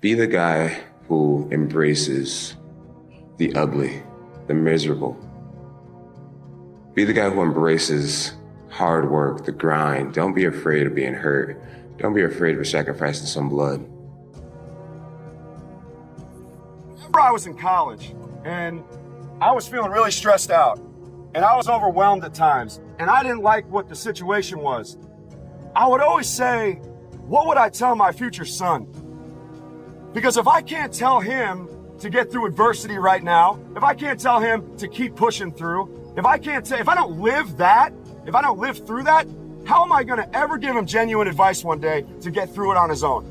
Be the guy who embraces the ugly, the miserable. Be the guy who embraces hard work, the grind. Don't be afraid of being hurt. Don't be afraid of sacrificing some blood. Remember I was in college and I was feeling really stressed out and I was overwhelmed at times and I didn't like what the situation was. I would always say, what would I tell my future son? Because if I can't tell him to get through adversity right now, if I can't tell him to keep pushing through, if I don't live that, if I don't live through that, how am I gonna ever give him genuine advice one day to get through it on his own?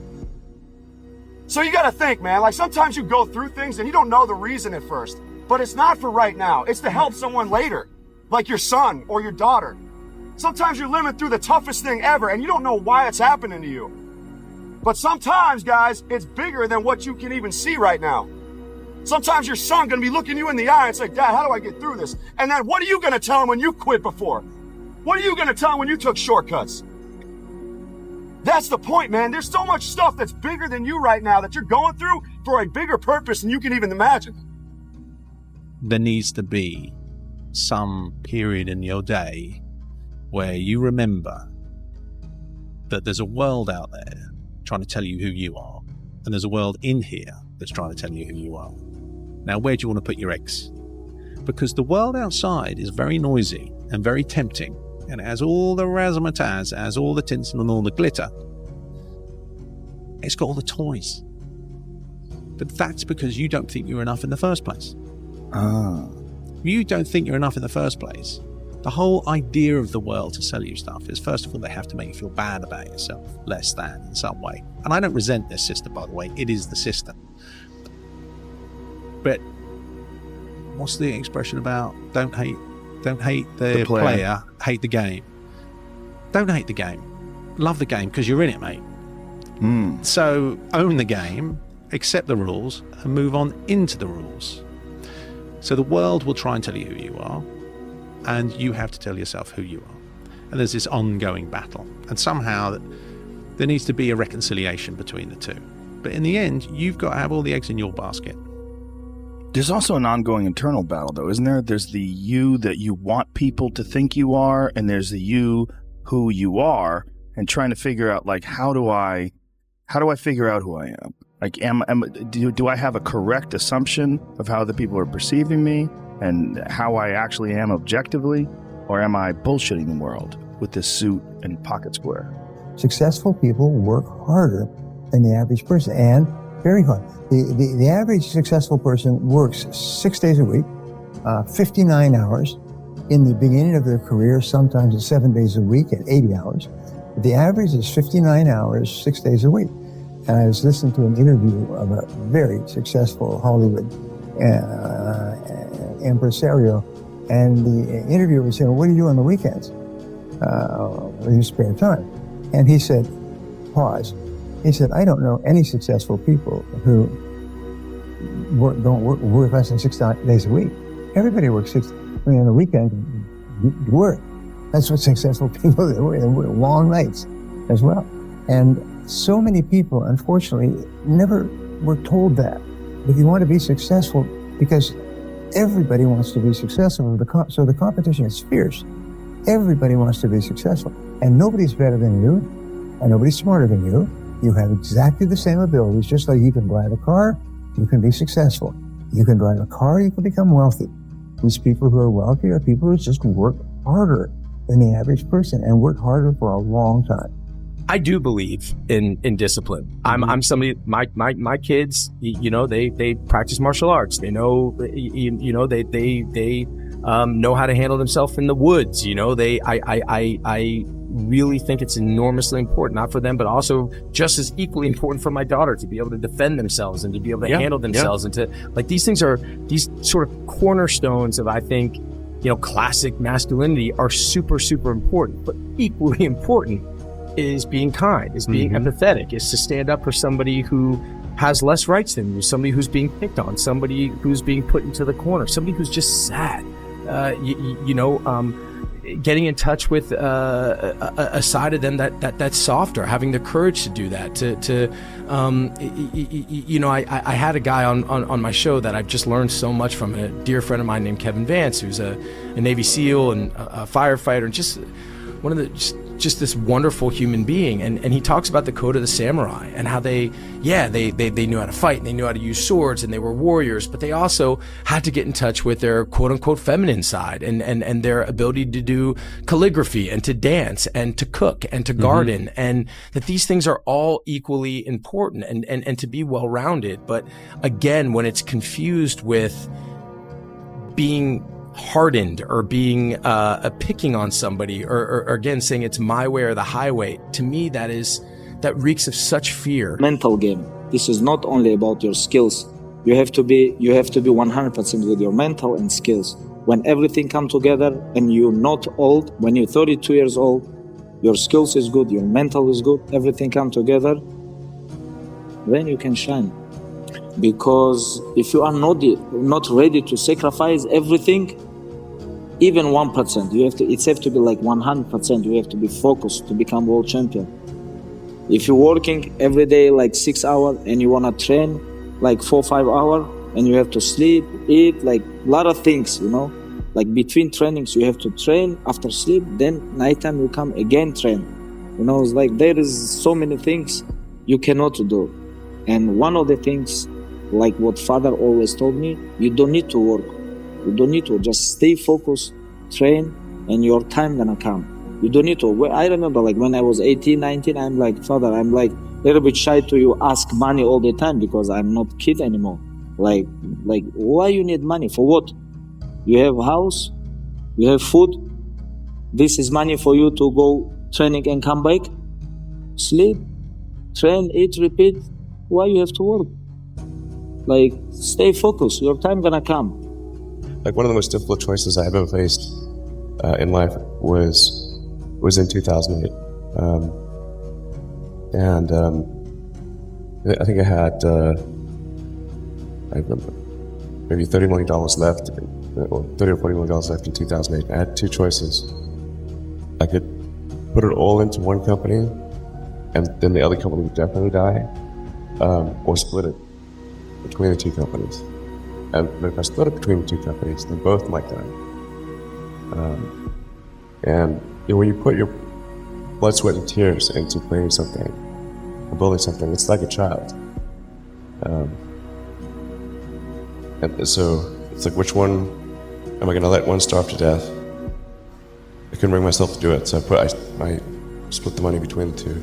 So you gotta think, man, like sometimes you go through things and you don't know the reason at first, but it's not for right now. It's to help someone later, like your son or your daughter. Sometimes you're living through the toughest thing ever and you don't know why it's happening to you. But sometimes, guys, it's bigger than what you can even see right now. Sometimes your son gonna be looking you in the eye and say, Dad, how do I get through this? And then what are you gonna tell him when you quit before? What are you gonna tell him when you took shortcuts? That's the point, man. There's so much stuff that's bigger than you right now that you're going through for a bigger purpose than you can even imagine. There needs to be some period in your day where you remember that there's a world out there trying to tell you who you are, and there's a world in here that's trying to tell you who you are. Now, where do you want to put your eggs? Because the world outside is very noisy and very tempting, and it has all the razzmatazz, it has all the tinsel and all the glitter. It's got all the toys. But that's because you don't think you're enough in the first place. You don't think you're enough in the first place. The whole idea of the world to sell you stuff is, first of all, they have to make you feel bad about yourself, less than in some way. And I don't resent this system, by the way. It is the system. But what's the expression about don't hate the player, hate the game? Don't hate the game. Love the game because you're in it, mate. So own the game, accept the rules, and move on into the rules. So the world will try and tell you who you are, and you have to tell yourself who you are. And there's this ongoing battle. And somehow there needs to be a reconciliation between the two. But in the end, you've got to have all the eggs in your basket. There's also an ongoing internal battle, though, isn't there? There's the you that you want people to think you are, and there's the you who you are, and trying to figure out, like, how do I figure out who I am? Like, do I have a correct assumption of how the people are perceiving me and how I actually am objectively, or am I bullshitting the world with this suit and pocket square? Successful people work harder than the average person, and very hard. The average successful person works 6 days a week, 59 hours. In the beginning of their career, sometimes it's 7 days a week at 80 hours. But the average is 59 hours, 6 days a week. And I was listening to an interview of a very successful Hollywood impresario, and the interviewer was saying, what do you do on the weekends? With your spare time? And he said, pause. He said, I don't know any successful people who don't work less than 6 days a week. Everybody works 6 on the weekend. You work. That's what successful people do. They work long nights as well. And so many people, unfortunately, never were told that. If you want to be successful, because everybody wants to be successful, so the competition is fierce. Everybody wants to be successful. And nobody's better than you, and nobody's smarter than you. You have exactly the same abilities, just like you can drive a car, you can be successful. You can drive a car, you can become wealthy. These people who are wealthy are people who just work harder than the average person and work harder for a long time. I do believe in discipline. I'm somebody, my kids, they practice martial arts. They know, they know how to handle themselves in the woods. I really think it's enormously important, not for them, but also just as equally important for my daughter to be able to defend themselves and to be able to handle themselves and to, like, these things are, these sort of cornerstones of, I think, classic masculinity are super, super important, but equally important is being kind, is being empathetic, is to stand up for somebody who has less rights than you, somebody who's being picked on, somebody who's being put into the corner, somebody who's just sad. getting in touch with a side of them that's softer, having the courage to do that. I had a guy on my show that I've just learned so much from, a dear friend of mine named Kevin Vance, who's a Navy SEAL and a firefighter, and just one of the just this wonderful human being. And he talks about the code of the samurai and how they knew how to fight and they knew how to use swords and they were warriors, but they also had to get in touch with their quote unquote feminine side and their ability to do calligraphy and to dance and to cook and to garden, and that these things are all equally important and to be well-rounded. But again, when it's confused with being hardened or being picking on somebody or again saying it's my way or the highway, to me that reeks of such fear. Mental game. This is not only about your skills. You have to be 100% with your mental and skills. When everything come together and you're not old, when you're 32 years old, your skills is good, your mental is good, everything come together, then you can shine. Because if you are not ready to sacrifice everything, even 1%, it's have to be like 100%. You have to be focused to become world champion. If you're working every day like 6 hours and you wanna train like 4 or 5 hours, and you have to sleep, eat, like a lot of things, like between trainings you have to train, after sleep, then nighttime you come again train. It's like there is so many things you cannot do. And one of the things, like what father always told me, you don't need to work. You don't need to, just stay focused, train, and your time gonna come. You don't need to. I remember like when I was 18, 19, I'm like, father, I'm like a little bit shy to you ask money all the time because I'm not kid anymore. Like why you need money? For what? You have a house, you have food, this is money for you to go training and come back, sleep, train, eat, repeat. Why you have to work? Like, stay focused, your time gonna come. Like one of the most difficult choices I ever faced in life was in 2008. I think I had maybe $30 million left, or $30 or $40 million left in 2008. I had two choices. I could put it all into one company, and then the other company would definitely die, or split it between the two companies. And if I split it between the two companies, they both might die. When you put your blood, sweat, and tears into creating something, or building something, it's like a child. And so it's like, which one am I going to let one starve to death? I couldn't bring myself to do it, so I split the money between the two.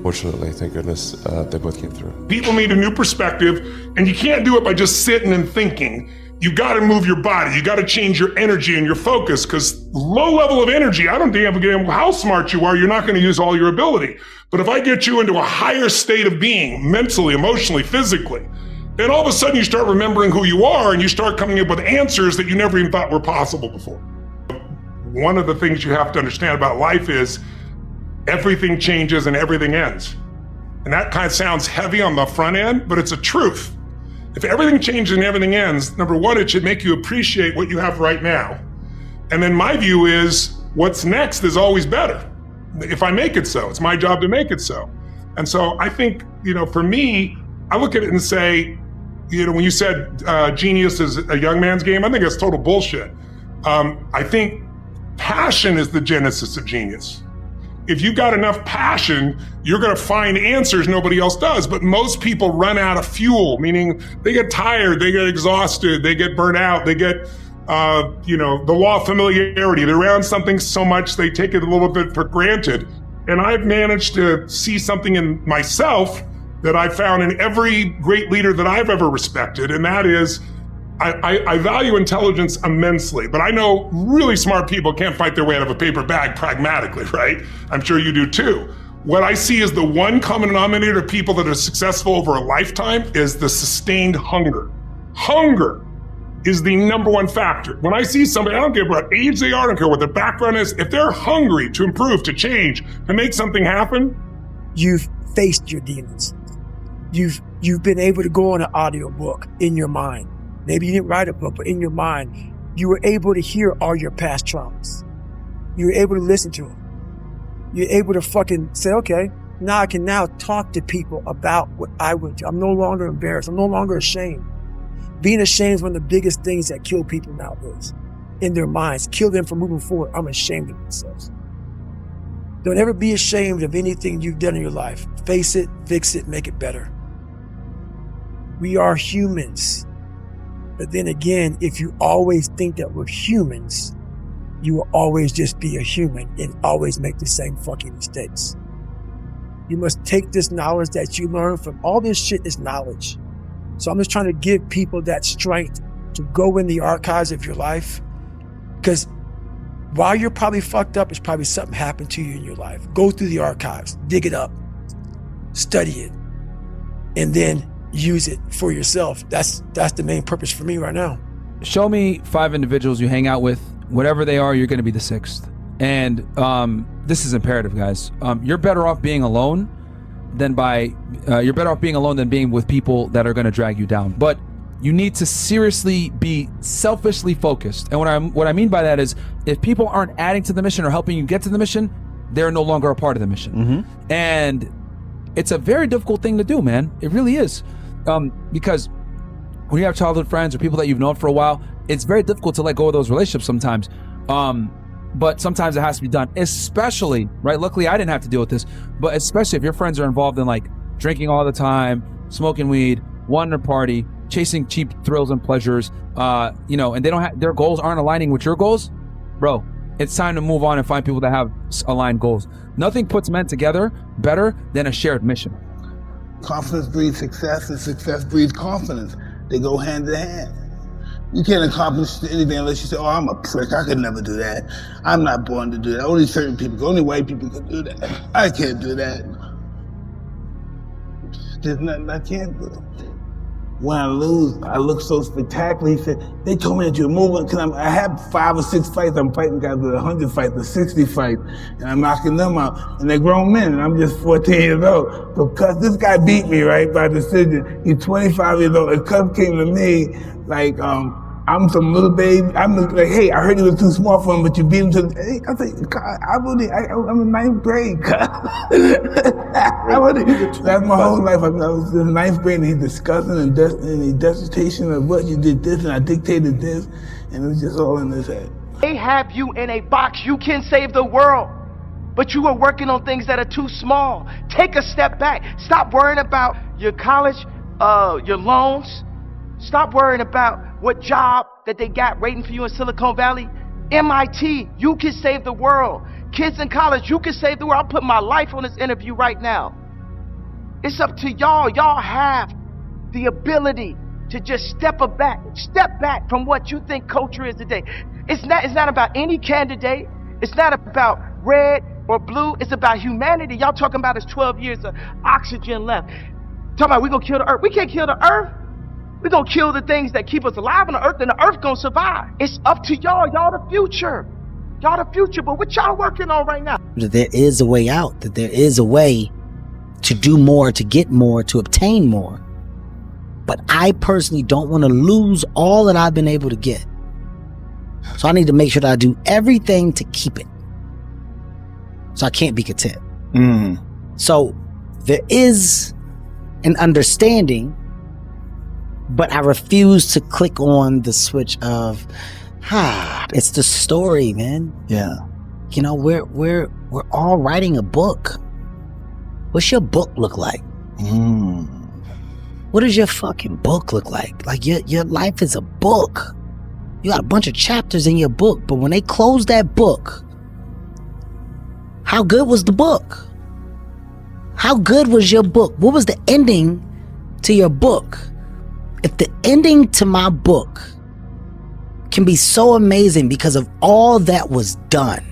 Fortunately, thank goodness, they both came through. People need a new perspective, and you can't do it by just sitting and thinking. You got to move your body. You got to change your energy and your focus, because low level of energy, I don't give a damn how smart you are, you're not going to use all your ability. But if I get you into a higher state of being, mentally, emotionally, physically, then all of a sudden you start remembering who you are and you start coming up with answers that you never even thought were possible before. One of the things you have to understand about life is everything changes and everything ends. And that kind of sounds heavy on the front end, but it's a truth. If everything changes and everything ends, number one, it should make you appreciate what you have right now. And then my view is what's next is always better. If I make it so, it's my job to make it so. And so I think, for me, I look at it and say, when you said genius is a young man's game, I think that's total bullshit. I think passion is the genesis of genius. If you've got enough passion, you're going to find answers nobody else does. But most people run out of fuel, meaning they get tired, they get exhausted, they get burnt out, they get, the law of familiarity. They're around something so much they take it a little bit for granted. And I've managed to see something in myself that I found in every great leader that I've ever respected, and that is, I value intelligence immensely, but I know really smart people can't fight their way out of a paper bag pragmatically, right? I'm sure you do too. What I see as the one common denominator of people that are successful over a lifetime is the sustained hunger. Hunger is the number one factor. When I see somebody, I don't care what age they are, I don't care what their background is, if they're hungry to improve, to change, to make something happen. You've faced your demons. You've been able to go on an audiobook in your mind. Maybe you didn't write a book, but in your mind, you were able to hear all your past traumas. You're able to listen to them. You're able to fucking say, okay, now I can now talk to people about what I went through. I'm no longer embarrassed. I'm no longer ashamed. Being ashamed is one of the biggest things that kill people nowadays in their minds, kill them from moving forward. I'm ashamed of themselves. Don't ever be ashamed of anything you've done in your life. Face it, fix it, make it better. We are humans. But then again, if you always think that we're humans, you will always just be a human and always make the same fucking mistakes. You must take this knowledge that you learn from all this shit is knowledge. So I'm just trying to give people that strength to go in the archives of your life. Because while you're probably fucked up, it's probably something happened to you in your life. Go through the archives, dig it up, study it, and then use it for yourself. That's the main purpose for me right now. Show me 5 individuals you hang out with. Whatever they are, you're going to be the 6th. And this is imperative, guys. You're better off being alone than being with people that are going to drag you down. But you need to seriously be selfishly focused. And what I mean by that is, if people aren't adding to the mission or helping you get to the mission, they're no longer a part of the mission. Mm-hmm. And it's a very difficult thing to do, man. It really is. Because when you have childhood friends or people that you've known for a while, it's very difficult to let go of those relationships sometimes. But sometimes it has to be done, especially, right? Luckily, I didn't have to deal with this, but especially if your friends are involved in like drinking all the time, smoking weed, wanting to party, chasing cheap thrills and pleasures, and they don't have, their goals aren't aligning with your goals, bro, it's time to move on and find people that have aligned goals. Nothing puts men together better than a shared mission. Confidence breeds success, and success breeds confidence. They go hand in hand. You can't accomplish anything unless you say, oh, I'm a prick, I could never do that. I'm not born to do that. Only certain people, only white people can do that. I can't do that. There's nothing I can't do. When I lose, I look so spectacular. He said, they told me that you're moving, because I have 5 or 6 fights. I'm fighting guys with 100 fights, with 60 fights, and I'm knocking them out. And they're grown men, and I'm just 14 years old. So Cuz, this guy beat me, right, by decision. He's 25 years old, and Cuz came to me like, I'm some little baby. I'm like, hey, I heard you were too small for him, but you beat him to the, hey, I said, I'm in 9th grade. That's my whole life. I was in 9th grade, and he's discussing and a dissertation of what you did this, and I dictated this, and it was just all in his head. They have you in a box. You can save the world, but you are working on things that are too small. Take a step back. Stop worrying about your college, your loans. Stop worrying about what job that they got waiting for you in Silicon Valley. MIT, you can save the world. Kids in college, you can save the world. I'll put my life on this interview right now. It's up to y'all. Y'all have the ability to just step back from what you think culture is today. It's not about any candidate. It's not about red or blue. It's about humanity. Y'all talking about is 12 years of oxygen left. Talking about we gonna kill the earth. We can't kill the earth. We're going to kill the things that keep us alive on the earth, and the earth going to survive. It's up to y'all. Y'all the future. Y'all the future. But what y'all working on right now? There is a way out. That there is a way to do more, to get more, to obtain more. But I personally don't want to lose all that I've been able to get. So I need to make sure that I do everything to keep it. So I can't be content. So there is an understanding, but I refuse to click on the switch of, it's the story, man. Yeah. You know, we're all writing a book. What's your book look like? What does your fucking book look like? Like your life is a book. You got a bunch of chapters in your book, but when they close that book, how good was the book? How good was your book? What was the ending to your book? If the ending to my book can be so amazing because of all that was done.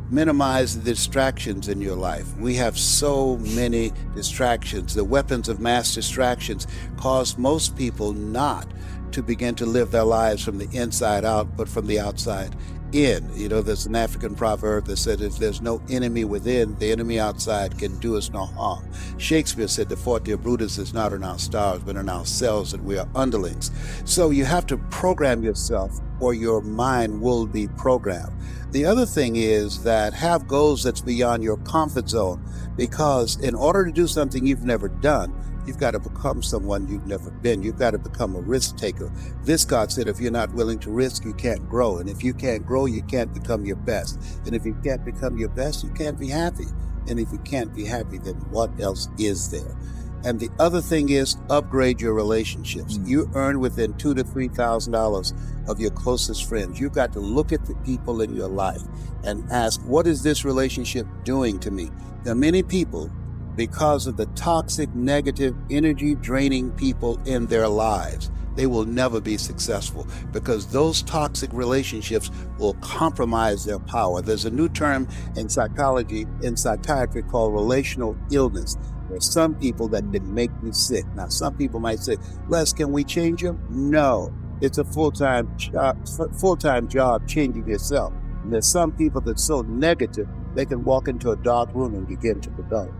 Minimize the distractions in your life. We have so many distractions. The weapons of mass distractions cause most people not to begin to live their lives from the inside out, but from the outside in. You know, there's an African proverb that said, if there's no enemy within, the enemy outside can do us no harm. Shakespeare said, the forte of Brutus is not in our stars, but in ourselves, that we are underlings. So you have to program yourself, or your mind will be programmed. The other thing is that have goals that's beyond your comfort zone, because in order to do something you've never done, you've got to become someone you've never been. You've got to become a risk taker. Viscott said, if you're not willing to risk, you can't grow. And if you can't grow, you can't become your best. And if you can't become your best, you can't be happy. And if you can't be happy, then what else is there? And the other thing is upgrade your relationships. You earn within $2,000 to $3,000 of your closest friends. You've got to look at the people in your life and ask, what is this relationship doing to me? There are many people, because of the toxic, negative, energy-draining people in their lives, they will never be successful, because those toxic relationships will compromise their power. There's a new term in psychology, in psychiatry, called relational illness. There's some people that can make you sick. Now, some people might say, Les, can we change them? No. It's a full-time job changing yourself. And there's some people that's so negative, they can walk into a dark room and begin to rebel.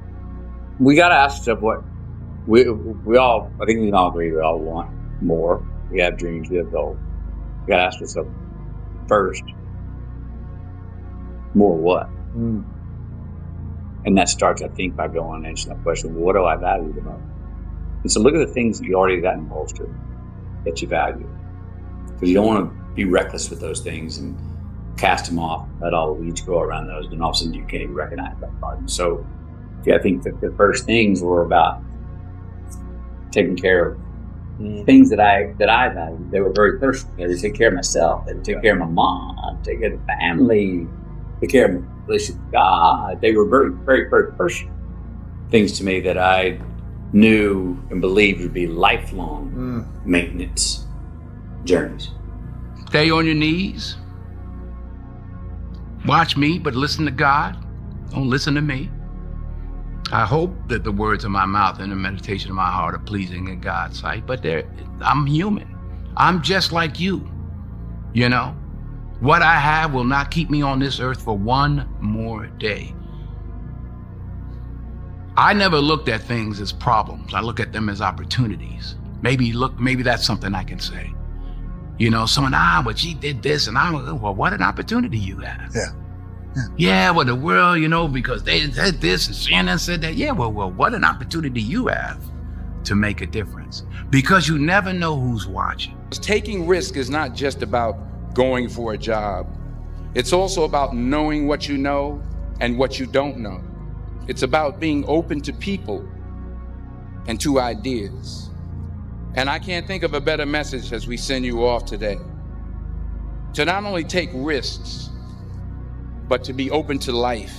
We got to ask ourselves what we all, I think we can all agree, we all want more. We have dreams, we have goals. We got to ask ourselves first, more what? And that starts, I think, by going and answering that question, what do I value the most? And so look at the things that you already got involved to that you value. Because you don't want to be reckless with those things and cast them off, let all the weeds grow around those, and all of a sudden you can't even recognize that part. So yeah, I think that the first things were about taking care of things that I valued. They were very personal. They would take care of myself. They would take care of my mom, take care of the family, take care of my relationship with God. They were very, very, very personal things to me that I knew and believed would be lifelong maintenance journeys. Stay on your knees. Watch me, but listen to God. Don't listen to me. I hope that the words of my mouth and the meditation of my heart are pleasing in God's sight, but I'm human. I'm just like you, you know? What I have will not keep me on this earth for one more day. I never looked at things as problems. I look at them as opportunities. Maybe that's something I can say. You know, someone, but she did this, and well, what an opportunity you have. Yeah, well, the world, you know, because they said this and Shannon said that. Yeah, well, what an opportunity you have to make a difference, because you never know who's watching. Taking risk is not just about going for a job. It's also about knowing what you know and what you don't know. It's about being open to people and to ideas. And I can't think of a better message as we send you off today. To not only take risks, but to be open to life,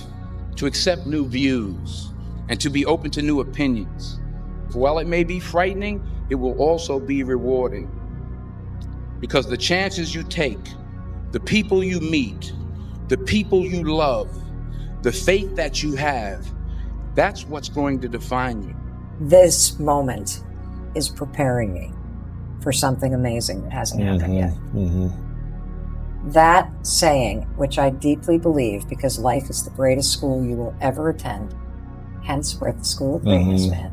to accept new views, and to be open to new opinions. For while it may be frightening, it will also be rewarding. Because the chances you take, the people you meet, the people you love, the faith that you have, that's what's going to define you. This moment is preparing me for something amazing that hasn't happened yet. That saying, which I deeply believe, because life is the greatest school you will ever attend, henceforth the school of greatness, man.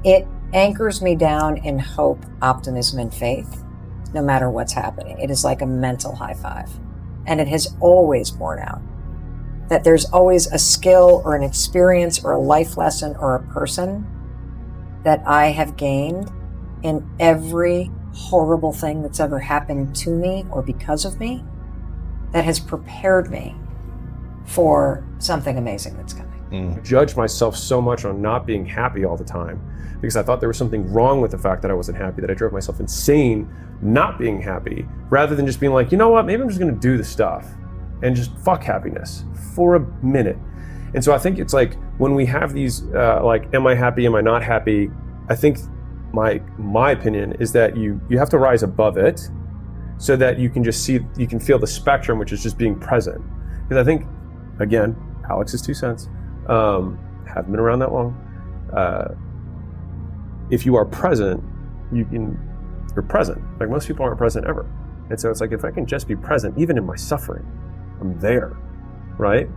It anchors me down in hope, optimism, and faith, no matter what's happening. It is like a mental high five. And it has always borne out that there's always a skill or an experience or a life lesson or a person that I have gained in every horrible thing that's ever happened to me or because of me that has prepared me for something amazing that's coming. I judged myself so much on not being happy all the time because I thought there was something wrong with the fact that I wasn't happy, that I drove myself insane not being happy, rather than just being like, you know what, maybe I'm just gonna do the stuff and just fuck happiness for a minute. And so I think it's like when we have these like, am I happy, am I not happy? I think my opinion is that you have to rise above it so that you can just see, you can feel the spectrum, which is just being present. Because I think, again, Alex's 2 cents, haven't been around that long. If you are present, you're present. Like most people aren't present ever. And so it's like, if I can just be present, even in my suffering, I'm there, right?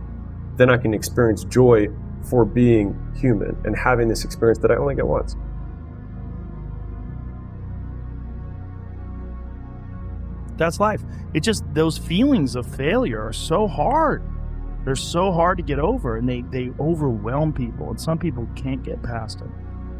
Then I can experience joy for being human and having this experience that I only get once. That's life. It just, those feelings of failure are so hard. They're so hard to get over, and they overwhelm people, and some people can't get past them.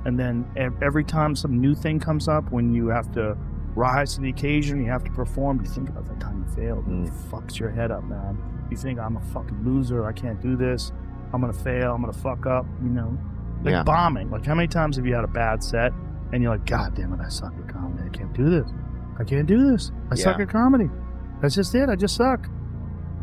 And then every time some new thing comes up, when you have to rise to the occasion, you have to perform, you think about that time you failed. It fucks your head up, man. You think, I'm a fucking loser, I can't do this, I'm gonna fail, I'm gonna fuck up, you know? Like bombing. Like, how many times have you had a bad set, and you're like, God damn it, I suck at comedy, I can't do this. I can't do this. I suck at comedy. That's just it. I just suck.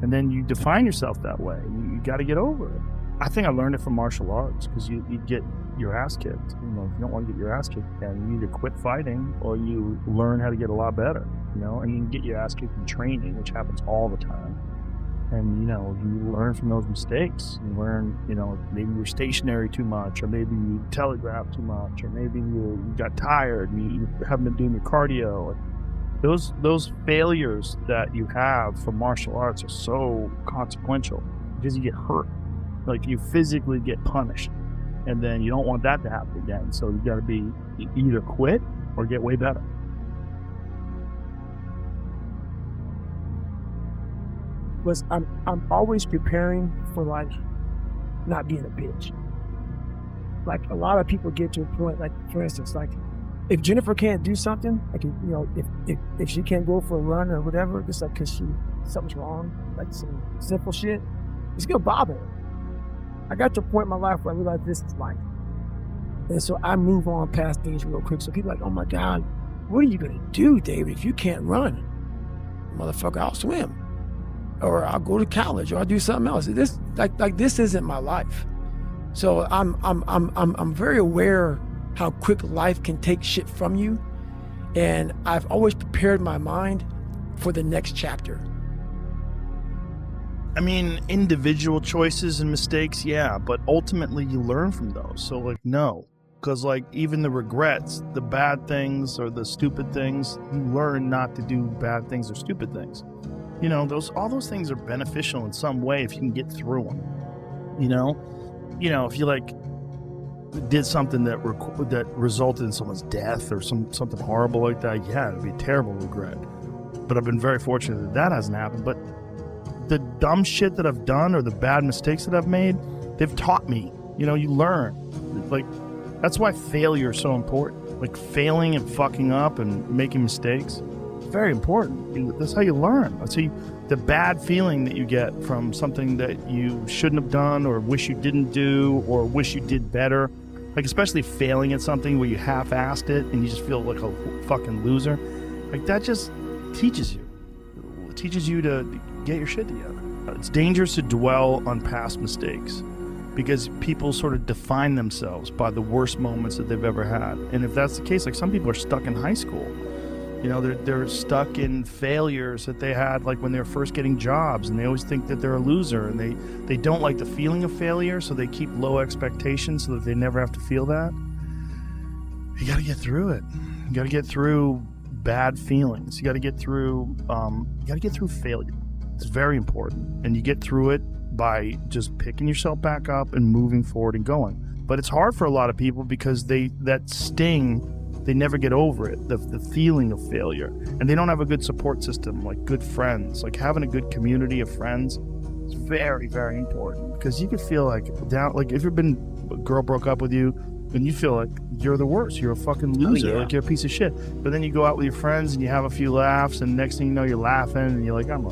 And then you define yourself that way. You got to get over it. I think I learned it from martial arts, because you get your ass kicked. You know, if you don't want to get your ass kicked, then you either quit fighting or you learn how to get a lot better. You know, and you can get your ass kicked in training, which happens all the time. And, you know, you learn from those mistakes. You learn, you know, maybe you're stationary too much, or maybe you telegraph too much, or maybe you got tired and you haven't been doing your cardio. Those failures that you have from martial arts are so consequential, because you get hurt. Like, you physically get punished, and then you don't want that to happen again. So you got to be either quit or get way better. Was I'm always preparing for, like, not being a bitch. Like, a lot of people get to a point, like, for instance, like, if Jennifer can't do something, like, you know, if she can't go for a run or whatever, just like because something's wrong, like some simple shit, it's gonna bother her. I got to a point in my life where I realized this is life, and so I move on past things real quick. So people are like, oh my God, what are you gonna do, David, if you can't run? Motherfucker, I'll swim, or I'll go to college, or I'll do something else. This like this isn't my life. So I'm very aware how quick life can take shit from you. And I've always prepared my mind for the next chapter. I mean, individual choices and mistakes, yeah, but ultimately you learn from those. So, like, no. Because, like, even the regrets, the bad things or the stupid things, you learn not to do bad things or stupid things. You know, all those things are beneficial in some way if you can get through them. You know, if you, like, did something that resulted in someone's death or something horrible like that, yeah, it'd be a terrible regret. But I've been very fortunate that hasn't happened. But the dumb shit that I've done or the bad mistakes that I've made, they've taught me. You know, you learn. Like, that's why failure is so important. Like, failing and fucking up and making mistakes, it's very important. That's how you learn. That's how the bad feeling that you get from something that you shouldn't have done or wish you didn't do or wish you did better. Like, especially failing at something where you half-assed it and you just feel like a fucking loser. Like, that just teaches you. It teaches you to get your shit together. It's dangerous to dwell on past mistakes because people sort of define themselves by the worst moments that they've ever had. And if that's the case, like, some people are stuck in high school. You know, they're stuck in failures that they had, like, when they were first getting jobs, and they always think that they're a loser, and they don't like the feeling of failure, so they keep low expectations so that they never have to feel that. You got to get through it. You got to get through bad feelings. You got to get through failure. It's very important, and you get through it by just picking yourself back up and moving forward and going. But it's hard for a lot of people because that sting. They never get over it, the feeling of failure. And they don't have a good support system, like good friends. Like, having a good community of friends is very, very important. Because you could feel like if a girl broke up with you, and you feel like you're the worst. You're a fucking loser. Oh, yeah. Like, you're a piece of shit. But then you go out with your friends and you have a few laughs, and next thing you know, you're laughing, and you're like, I'm a...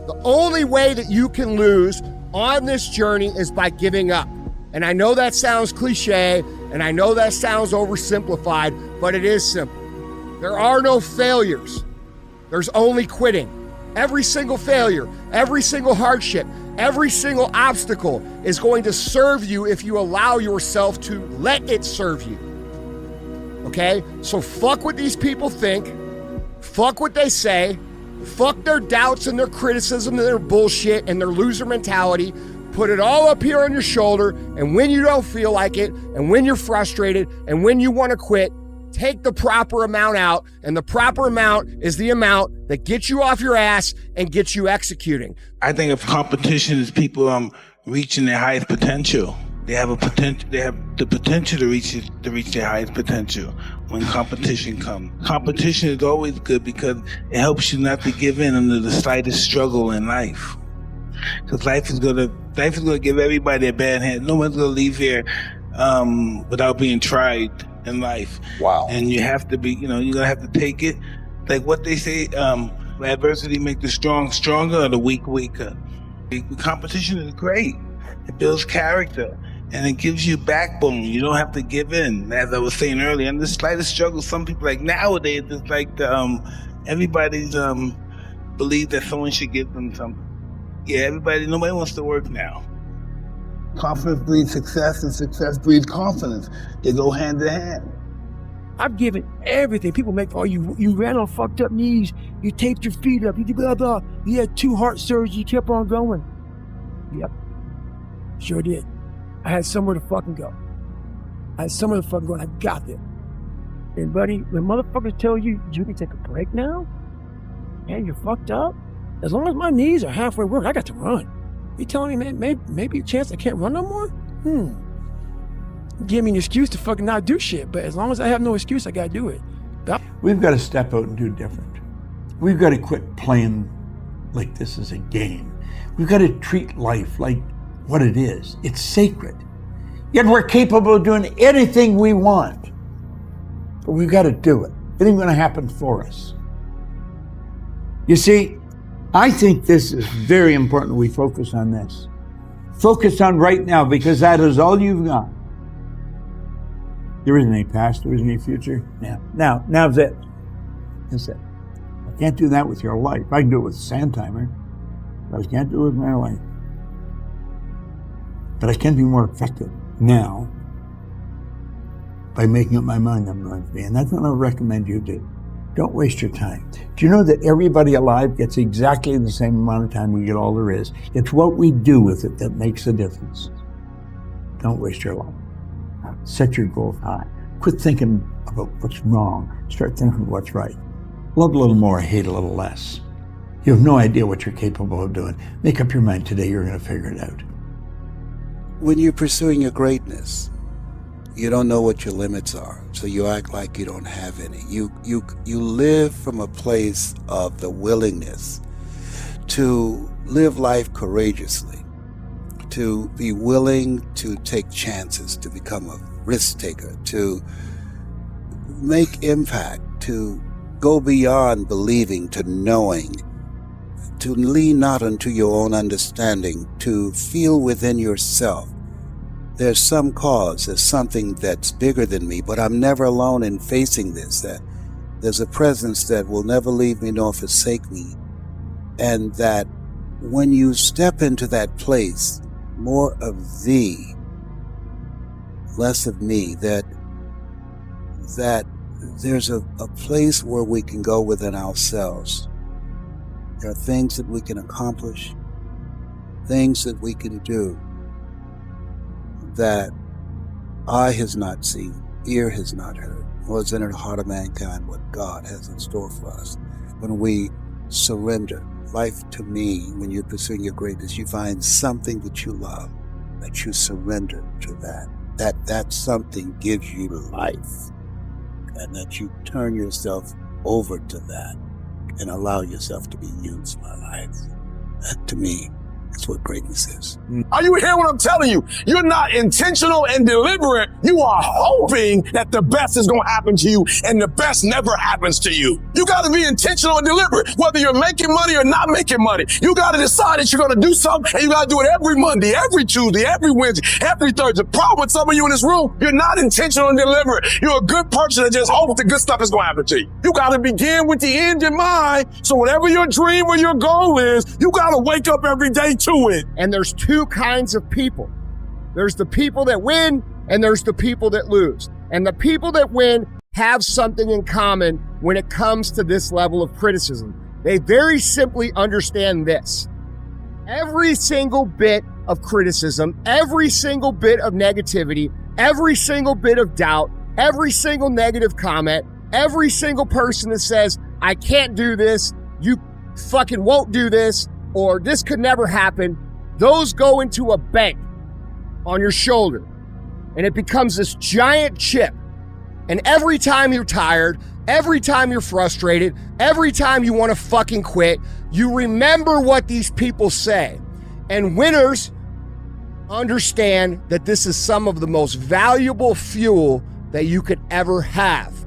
The only way that you can lose on this journey is by giving up. And I know that sounds cliche, and I know that sounds oversimplified, but it is simple. There are no failures. There's only quitting. Every single failure, every single hardship, every single obstacle is going to serve you if you allow yourself to let it serve you. Okay? So fuck what these people think. Fuck what they say. Fuck their doubts and their criticism and their bullshit and their loser mentality. Put it all up here on your shoulder, and when you don't feel like it, and when you're frustrated, and when you want to quit, take the proper amount out, and the proper amount is the amount that gets you off your ass and gets you executing. I think of competition as people reaching their highest potential. They have the potential to reach their highest potential when competition comes. Competition is always good because it helps you not to give in under the slightest struggle in life. Because life is gonna give everybody a bad hand. No one's gonna leave here without being tried in life. Wow. And you have to be, you're gonna have to take it. Like what they say, adversity makes the strong stronger or the weak weaker. Competition is great. It builds character and it gives you backbone. You don't have to give in. As I was saying earlier, and the slightest struggle, some people like nowadays, it's like everybody's believe that someone should give them something. Yeah, nobody wants to work now. Confidence breeds success, and success breeds confidence. They go hand in hand. I've given everything. People make, you ran on fucked up knees, you taped your feet up, you did blah, blah. You had 2 heart surgeries, you kept on going. Yep, sure did. I had somewhere to fucking go. And I got there. And buddy, when motherfuckers tell you, you can take a break now, and you're fucked up, as long as my knees are halfway worked, I got to run. You telling me, man, maybe a chance I can't run no more? Give me an excuse to fucking not do shit, but as long as I have no excuse, I gotta do it. We've got to step out and do different. We've got to quit playing like this is a game. We've got to treat life like what it is. It's sacred. Yet we're capable of doing anything we want. But we've got to do it. It ain't going to happen for us. You see, I think this is very important we focus on this. Focus on right now, because that is all you've got. There isn't any past, there isn't any future. Now's it. That's it. I can't do that with your life. I can do it with a sand timer, but I can't do it with my life. But I can be more effective now by making up my mind I'm going to be. And that's what I recommend you do. Don't waste your time. Do you know that everybody alive gets exactly the same amount of time we get all there is? It's what we do with it that makes a difference. Don't waste your life. Set your goals high. Quit thinking about what's wrong. Start thinking what's right. Love a little more, hate a little less. You have no idea what you're capable of doing. Make up your mind today, you're going to figure it out. When you're pursuing your greatness, you don't know what your limits are, so you act like you don't have any. You live from a place of the willingness to live life courageously, to be willing to take chances, to become a risk taker, to make impact, to go beyond believing to knowing, to lean not unto your own understanding, to feel within yourself there's some cause, there's something that's bigger than me, but I'm never alone in facing this, that there's a presence that will never leave me nor forsake me. And that when you step into that place, more of thee, less of me, that there's a place where we can go within ourselves. There are things that we can accomplish, things that we can do, that eye has not seen, ear has not heard, nor is in the heart of mankind what God has in store for us. When we surrender life to me, when you're pursuing your greatness, you find something that you love, that you surrender to that something gives you life, and that you turn yourself over to that and allow yourself to be used by life. That, to me, that's what greatness is. Are you hearing what I'm telling you? You're not intentional and deliberate. You are hoping that the best is going to happen to you, and the best never happens to you. You got to be intentional and deliberate, whether you're making money or not making money. You got to decide that you're going to do something, and you got to do it every Monday, every Tuesday, every Wednesday, every Thursday. The problem with some of you in this room, you're not intentional and deliberate. You're a good person that just hopes the good stuff is going to happen to you. You got to begin with the end in mind. So whatever your dream or your goal is, you got to wake up every day to it. And there's 2 kinds of people. There's the people that win, and there's the people that lose. And the people that win have something in common when it comes to this level of criticism. They very simply understand this. Every single bit of criticism, every single bit of negativity, every single bit of doubt, every single negative comment, every single person that says, I can't do this, you fucking won't do this, or this could never happen, those go into a bank on your shoulder. And it becomes this giant chip. And every time you're tired, every time you're frustrated, every time you want to fucking quit, you remember what these people say. And winners understand that this is some of the most valuable fuel that you could ever have.